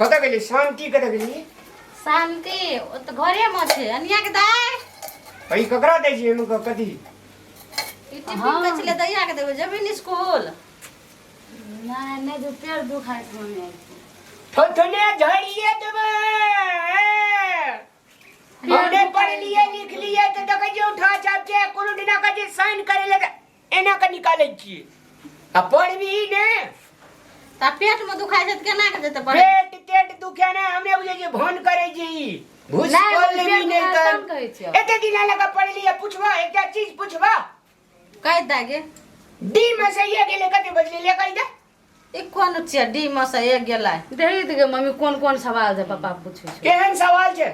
कता गेली शांति कता गेली शांति ओ त घरे म छे अनिया के दाय भाई ककरा दे छी हम कथी टिफिन कचले दैया के देबे जबिन स्कूल नहीं जो पेड़ दुखाए मम्मी थोथने झड़िए देबे हमने पढ़ लिए लिख लिए तो देखै जे उठा छाप के कोनो दिना का जे साइन करे ले एना के निकालै छी आ पढ़बी ने ता पेट में दुखाय छै त केना के देते पेट तेट दुखे ना हमने बुझे जे भन करे जी भूसकोल लेबी नहीं त एते दिन लगा पढ़ लिए पूछवा एकटा चीज पूछवा कह दागे डी में से ये गेले कते बजले ले कहि दे ई कोन छै डी में से एक गेलै देही दे मम्मी कौन कौन सवाल है पापा पूछे छे केहन सवाल छै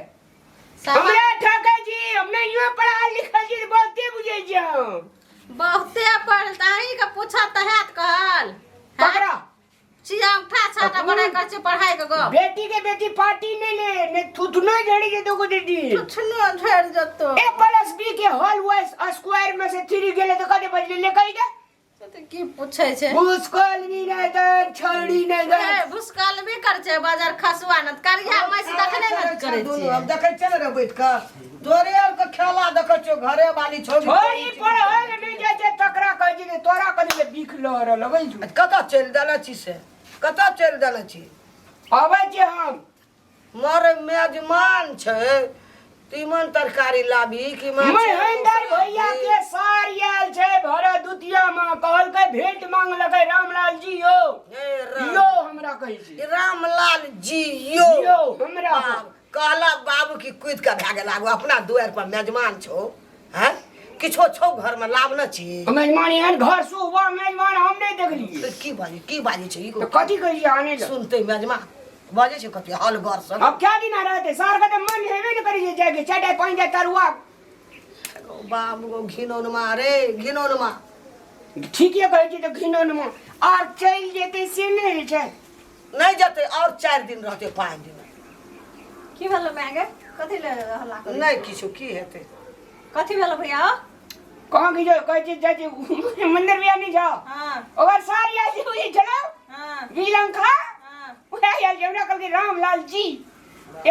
हमरा ठकै जी हमने यो पढ़ा लिखल जी बहुते बुझै छी बहुते पढ़ताई का पूछा त हैत कहल पकड़ा चिया उठा छाटा बना कर छै पढ़ाई के गो बेटी के बेटी पार्टी नहीं ले ने थुथनो झड़ी जे दोगो दीदी छुनो झड़ जतो a + b के होल वाइज स्क्वायर में से 3 गेले तो कते बजले ले कहि दे त की पूछै छै भूसकोल भी नहीं त छड़ी नहीं गए ए भूसकाल भी कर छै बाजार खसुआ न करिया मैस तखने न करे छै अब देखै छै रे बैठ के दोरेल के खेला देखै छौ घरे वाली छोड़ी छोरी पढ़ल नहीं जाय छै तकरा कहि जे तोरा कनि ले बिख लहर लगै छु कता चल देला छी से कता चल देला छी आबै छी हम मोर मेजमान छै तीमन तरकारी लाबी कि महेंद्र भैया के सार आयल छै भरे दुतिया में कहल के भेंट मांग लगे रामलाल जी यो यो हमरा कहि छी रामलाल जी यो हमरा कहला बाबू की कूद के भाग गेला अपना दुआर पर मेजमान छौ हैं किछो छौ घर में लाभ न छी मेजमान एहन घर सुबह मेजमान हम नहीं देखलिए की बाजी छै तो कथी कहि छी आने ल सुनते मेजमान बाजे छै कथी हल घर सब अब क्या दिन रहते सार का मन हेबे न करी जे जाके चटाई पानी दे तरुआ बाबू घिनौन मारे घिनौन मा ठीक है कहि छी तो घिनौन में और चल जेते से नहीं छै नहीं जते और 4 दिन रहते 5 दिन की भेलो मागे कथि ले हल्ला करे नहीं किछो की हेते कथि भेलो भैया कहां की जो कहि छी जाके मंदिर भी नहीं जाओ हां और सारी आज हुई चलो हां विलंका उहे यार जौना कल के रामलाल जी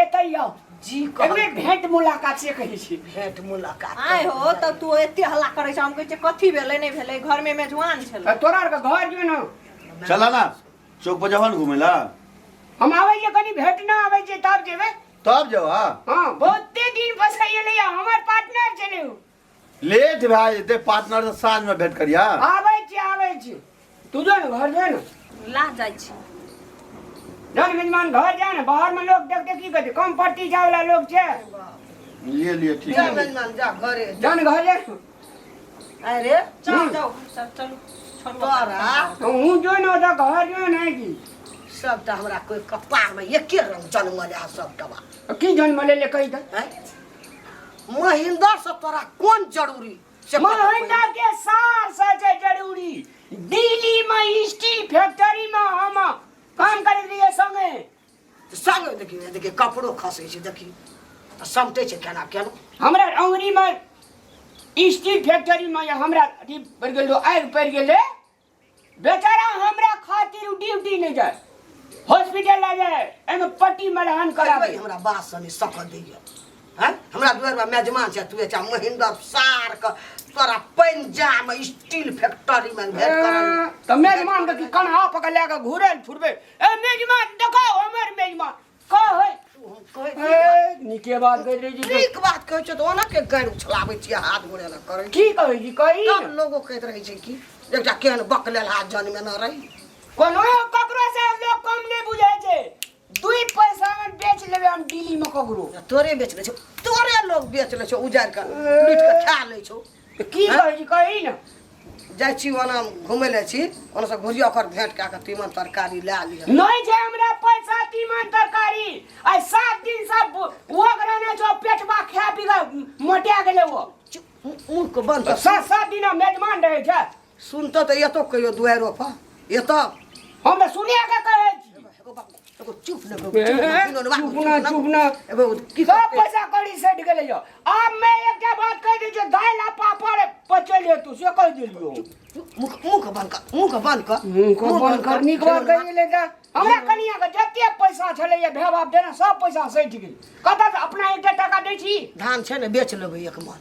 एतैयो जी एकबेर भेंट मुलाकात से कहि छी भेंट मुलाकात आय हो त तू एते हल्ला करे छ हम कहै छै कथि भेलै नहीं भेलै घर में मेजबान छल तोरा के घर जो न चला ना चौक पर जवन घुमेला हम आबै जे कनी भेंट ना आबै जे तब जेबे तब जाओ हां बहुते दिन फसाइले हमर पार्टनर छले लेट भाई जेते पार्टनर से साँझ में भेंट करिया आबै छी तू जो न घर जो न ला जाय छी जन मेजमान घर जा न बाहर में लोग देखते की कहते कम पड़ती जाए वाला लोग छे लिए ठीक जा है मेजमान जा घरे जन घर जा अरे चल जाओ सब चलो छोड़ तोरा हूं जो न तो घर जो नहीं की सबटा हमरा कोई कपार में एके रंग जन्म ले सबटा की जन्म ले कहि दे हैं महेंद्र से तोरा कौन जरूरी से महेंद्र के सार से जरूरी दिल्ली में स्टील फैक्ट्री में हम काम कर रहिए संगे संग देखी कपड़ो खसे छै देखी समटे छै केना हमरा अंगरी में स्टील फैक्ट्री में हमरा अथी पड़ गेलो आग पड़ गेले बेचारा हमरा खातिर ड्यूटी नहीं जाए हॉस्पिटल ला जाए एमे पट्टी मलहन कराबे हमरा बात सनी सक दैय हैं हमरा दुआर में मेजमान छै तू एचा महेंद्र सार के तोरा पंजाब में स्टील फैक्ट्री में भेट करल त मेजमान के कन्हा पकड़ लेके घुरल फुरबे ए मेजमान देखो हमर मेजमान कहे निके बात कह रही जी नीक बात कहै छै तो ओना के गाड़ उछलाबै छी हाथ गोड़े न करै की कहै जी कही सब लोगो कहैत रहै छै कि एकटा केहन बकलेल हाथ जन्म न रही कोनो ककरो से लोग कम नहीं बुझाय छै 2 पैसा में बेच लेबे हम दिल्ली में ककरो तोरे बेच ले छौ तोरे लोग बेच ले छौ उजार के लूट के खा ले छौ की कहै जी कही न जाइ छी ओना घुमै ले छी ओना से घुरिया ओकर भेंट का के तीमन तरकारी ला लिया नहीं छै हमरा पैसा तीमन तरकारी आई 7 दिन सब वो गराना जो पेटवा खा पी के मोटा गेले वो मुंह को बंद कर 7 दिन मेजमान रहे छै सुनतो तो एतो कहियो दुआरो पर एतो हम सुनिया के कहै छी एगो चुप न चुप ना एगो की सब पैसा कड़ी सेट गेले जो अब मैं एक बात कह दी जो दाल आ पापड़ पचले तू से कह दिलियो मुंह को बंद कर मुंह को बंद कर निक बात कही ले जा हमरा कनिया के जते पैसा छले ये भे बाप देना सब पैसा सैठ गेल कतऽ से अपना 1 टका दै छी धान छै ने बेच लेबै 1 मन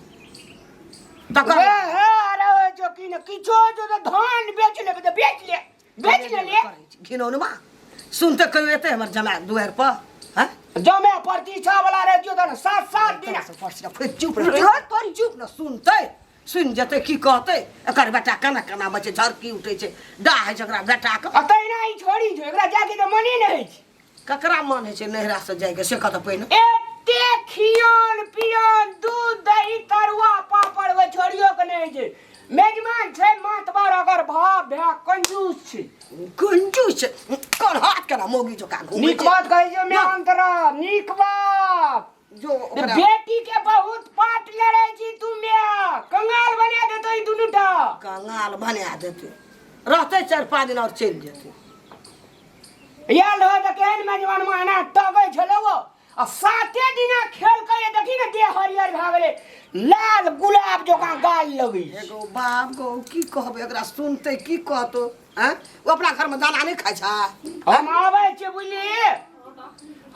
हे हे अरे जो की न किछो जो धान बेच लेबै त बेच ले घिनौनमा सुनते कहियो एते हमर जमा दुआर पर हैं जमे प्रतीक्षा वाला रह जो त 7 दिन से परसी फिर चुप रह तोरी चुप न सुनते सुन जते की कहते एकर बेटा केना बचे झरकी उठे छै डाह जकरा बेटा के अतैना ई छोड़ी जो एकरा जाके त मने नै है ककरा मन है छै नहरा से जाय के से कत पहिने एते खियान पियान दूध दही तरुआ पापड़ वे छोड़ियो के नै छै मेजबान छै मातबर अगर भाव भे कंजूस छै कोन हाथ केना मोगी जोका घूमै नीक बात कहै छै मैं अंतरा नीक बात जो ओकरा बेटी के बहुत पाट लड़े छी तू मैं कंगाल बना देतो ई दुनुटा कंगाल बना देते रहते 4-5 दिन और चल जेते याल हो त केहन मेजबान माना टगै छलौ आ 7 दिना खेल करे देखी ने देह हरियर भा गेले लाल गुलाब जकां गाल लगै एगो बाप गो की कहबे एकरा सुनते की कहतो हैं वो अपना घर में दाना नहीं खाय छा हम आबै छी बुझली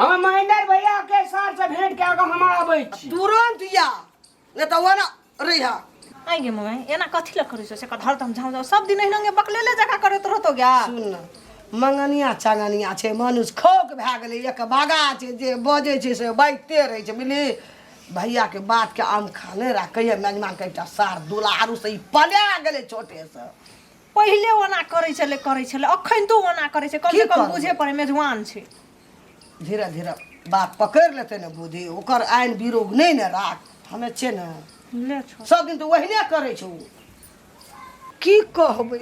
हम महेंद्र भैया के साथ से भेंट के हम आबै छी तुरंत या ने त वना रहिया आई गे मम्मी एना कथि ल करै छ से कत हरदम झाउ सब दिन एहनगे बकलेले जका करत रहतो गा सुन मंगनिया चांगनिया छै मनुष्य खोक भए गेलै एक बागा छै जे बजै छै से बाइते रहै छै बुझली भैया के बात के आम खाने रा कहिए मेजबान के एकटा सार दुलारू से ई पला गेलै छोटे से पहिले ओना करै छले अखन तो ओना करै छै कम से कम बुझे पड़े मेजबान छै धीरे धीरे बात पकड़ लेते ने बुद्धि ओकर आइन विरोध नहीं ने राख हमें छै ने ले छो सब दिन तो वहीने करे छौ की कहबै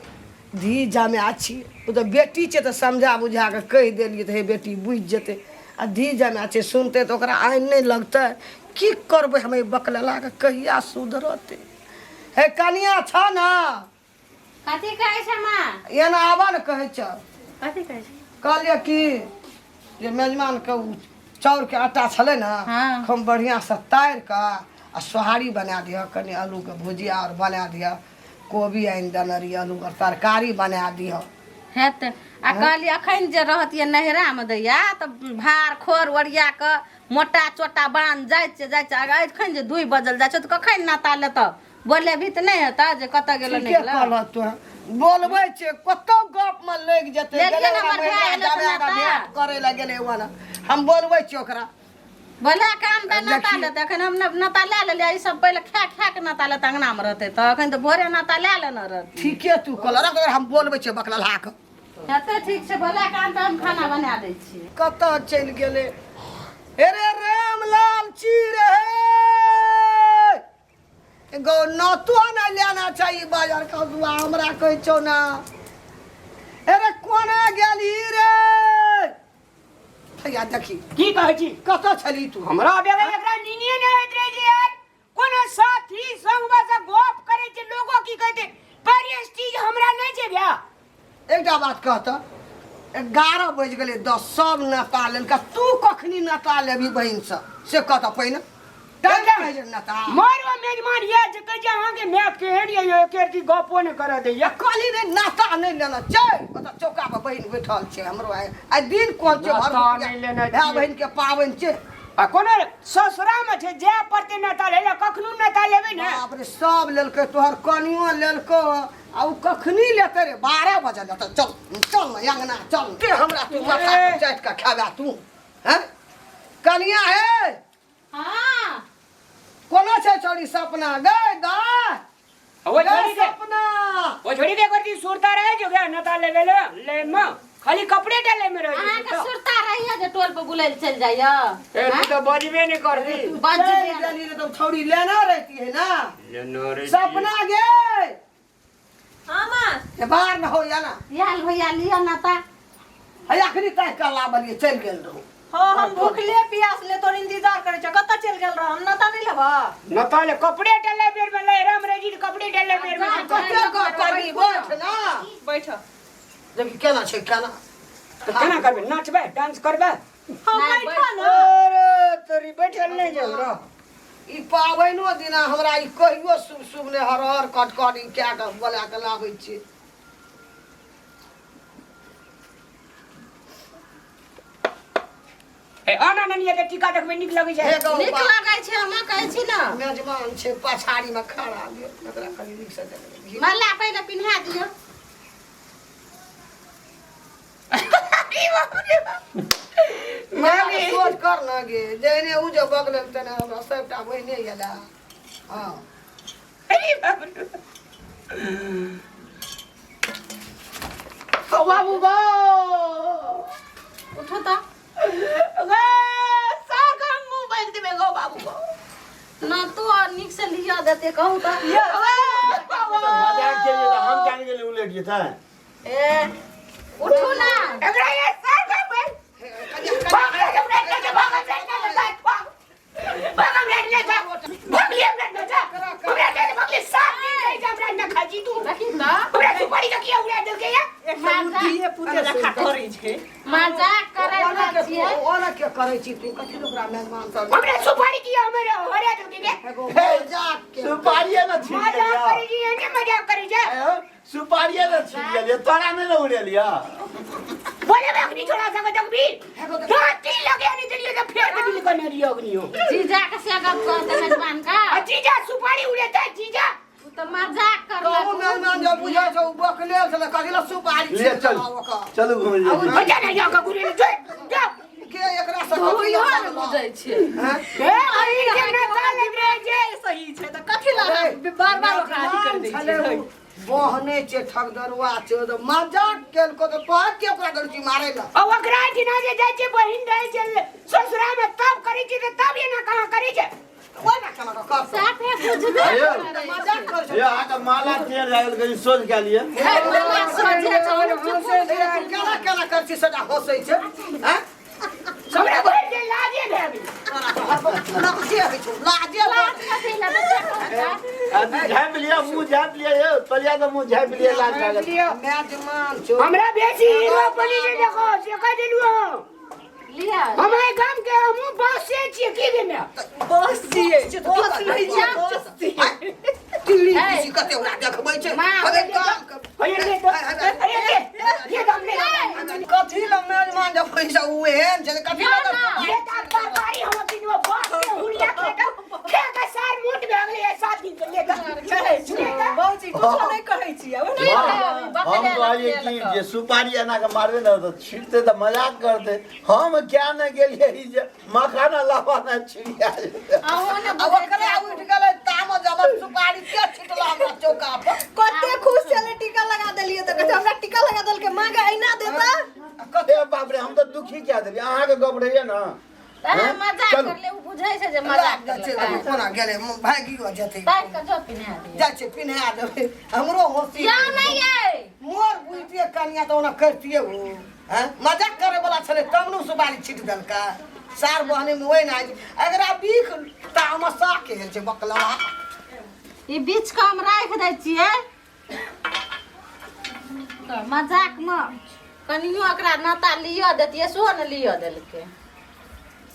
धी जामे आछी ओ तो बेटी छै तो समझा बुझा के कह देलिए तो हे बेटी बुझ जेते आ धी जामे छै सुनते तो ओकरा आइन नहीं लगते की करबै हमें बकलला के कहिया सुधरते हे कनिया छ ना कथी कहै छै माँ एना आबा ने कहै छ कथी कहै छै कहलिए कि जे मेजबान के चाउर के आटा छले ना हाँ। खूब बढ़िया से तार के आ सोहारी बना दिया कनी आलू के भुजिया और बना दिया कोबी आनि देने रही आलू के तरकारी बना दिया हेतै आ कहली अखन जे रहतियै नहरा में दैया तऽ भार खोर ओरिया के मोटा चोटा बांध जाइ छै अखन जे 2 बजल जाइ छै तऽ कखन नाता लेतऽ बोले भी तऽ नहीं हेता जे कतऽ गेलो नहीं ठीके कहलह तू बोलबै छै कतौ गप में लग जेते ले लिअ गेलै नंबर हमरा भए गेलै जाबे तऽ आगा नाता। भेंट करे ला गेलै वाला हम बोलबै छी ओकरा बोले काम तऽ नाता देखियौ। लेतै अखन हम नाता लए लेलियै ई सब पहिले खा के नाता लेतै अंगना में रहतै तऽ अखन तऽ भोरे नाता लए लेने रहतै ठीके तू कहलह अगर हम बोलबै छी बकलहा के हेतै ठीक छै बोले काम तऽ हम खाना बना दै छियै कतऽ चलि गेलै अरे रामलाल चीर हे गो नतो ना लेना चाहिए बाजार का दुआ हमरा कहै छौ ना अरे कोना गेली रे भैया देखी की कहै छी कतऽ छली तू हमरा बेगा एकरा नीनिए नै होइत रहे जी यार कोनो साथी संगवा से गप करे छै लोगो की कहते प्रेस्टीज हमरा नै छै भ्या एकटा बात कहता 11 बज गेलै 10 सब नेता लेलका तू कखनी नेता लेबी बहिन से कहता पहिने नेता मारो मेजबान ये जे कह जे अहाँ के मैथ के हेड ये एकर की गपो नै करे दे या काली रे नाता नहीं लेना चल ओता चौका पर बहिन बैठल छै हमरो आई दिन कोन छै नाता भर नहीं लेना भाई चाहिए। बहिन के पावन छै आ कोनो ससुरा में छै जे पड़ते नेता ले कखनो नेता लेबै ने बाप रे सब लेलकै तोहर कनियो लेलको आ उ कखनी लेते रे 12 बजे लेते चल चल ना अंगना चल के हमरा तू माथा पर चाट के खाबा तू हैं कनिया हे हां कोनो छै छोरी सपना गए दा वो छोड़ी दे सपना वो छोड़ी दे करती सुरता रहे जो गया नेता लेवे ले म खाली कपड़े डाले में रह अहाँ के सुरता रहिया जे टोल पे बुलैल चल जाइया ए तू तो बजबे नहीं करती चल जल्दी रे तो छोरी लेना रहती है ना लेनो रे सपना गे हां मां ये बाहर न हो या ना याल भैया लिया नाता है अखनी तय कला बलिए चल गेल रहू हां हम भूखले प्यास ले तोर इंतजार करे छ कत चल गेल रह हम नता नहीं लेबा नेता ले कपड़े डाले बेर में ले राम रे जी कपड़े डाले बेर में कते को करी बैठ ना बैठ देखी केना छै केना तो केना करबे नाचबे डांस करबे हम नहीं, बैठ ना अरे तोरी बैठल नहीं जाऊ रो ई पावैनो दिना हमरा ई कहियो शुभ शुभ ने हर हर कटकट ई क्या के बोला के लाबै छी ए आना ननिया के टीका देखबे नीक लगै छै। हे गौ नीक लागै छै हम कहै छी ना। मेजबान छै पछाड़ी में खड़ा गे एकरा कनी नीक से देख। माला पहिले पिन्हा दियो। मैं सोच कर ना गे जेने उ जो बगल में तने हमरा सबटा बहिने गेला। हां अरे बाप रे ओ बाबू गो उठो त गे सागम मुंह बांध देबे गो बाबू गो ना तो नीक से लिया देते कहू त। ये बाबू मजाक के लिए हम जाने के लिए उलट गए था। ए उठो ना। एकरा ये सागम में भाग रे हमरे के भाग से भाग रे जा भाग ले हमरे जा हमरे के भाग ले साथ नहीं जा हमरा न खाजी तू देखी त हमरा सुपारी का किया उड़ा दे के या बुद्धिए पुते रखा करै छै। मजाक करे वाला छिए। ओला के करे छी तू कथि ओकरा मेहमान सब हमरा सुपारी किया हमरे हरे दे के एगो मजाक के सुपारी है ना छीन मजाक लिया। करी जी ने मजाक करी जा सुपारी है ना छीन लिया तोरा में ना उड़े लिया। बोले मैं अपनी छोड़ा सका जब भी राती लगे नहीं चलिए तो फिर कभी करने रियो अग्नियो जीजा के से गप कर दे मेजबान का। जीजा सुपारी उड़ेता है जीजा तू तो मजाक कर कहू मेहमान जो बुझा छौ बकले से कथिला सुपारी ले चल चलो घूम ले। हो जा ना का गुरे जा जा के एकरा से तू कथि यहाँ बुझै छै। ए अई के ना काल रे जे सही छै त कथि ला बार-बार ओकरा अथी कर दै छै। बहने छे ठगदरुआ छे तो मजाक केल को तो तोह के ओकरा गलती मारे ला। अब ओकरा दिना जे जाय छे बहिन रहे छे ससुरा में तब करै छे त तब ये ना कहां करै छे ओए ना केना कर साफे बुझ दे। मजाक कर छे। ये आका माला चेन लागल कहीं सोच के लिए। माला सोझे केना केना कर छी सदा हंसै छे हैं हमरा बहिन के लाजे भेबी लाजे है छौ लाजे लाज कथी ला बच्चा। आदमी झाप लिया मुंह झाप लिया ये तलिया का मुंह झाप लिया लाल कागज। मेजमान छौ हमरा बेसी हीरो बनी के देखो से कह देलु लिया हमारे गांव के हमू बस से छिए की में बस छिए बस नहीं छै बस छिए। टीवी किसी कते ओकरा देखबै छे अरे काम अरे ये दम ले कथि ल मेजमान जब पैसा उहेन छे कथि ल ये तरकारी हम अपनी वो बात से हुलिया के सार मोट भगले 7 दिन के लेकर बाबूजी कुछ नहीं कहै छी। हम कहलिए कि जे सुपारी एना के मारबे ना तो छीटते तो मजाक करते। हम क्या न गेलिए ई जे मखाना लावाना छिड़िया। आओ ने अब ओकरा उठ गेलै ताम जब सुपारी के छिटला हमरा चौका पर कते खुश चले टीका लगा देलिए त कहते हमरा टीका लगा देल के मांगे ऐना देता। कते बाप रे हम तो दुखी क्या देबी अहाँ के गप रहिए ना। अरे मजाक कर ले उ बुझै छै जे मजाक कर ले। कोना गेलै भागी हो जते ताक के जो पिन्हा दे। जा छे पिन्हा देबै हमरो होसी या नहीं ये मोर बुइतिए कनिया तो ओना करतिए हो हैं मजाक करे वाला छले तब नु सुपारी छिट देलका सार बहने में ओइ ना अगर बीख तामसा के छै बकला ई बीच का हम राख दै छियै तो मजाक में कनियो एकरा नाता लिया देतिए सो न लिया देलके।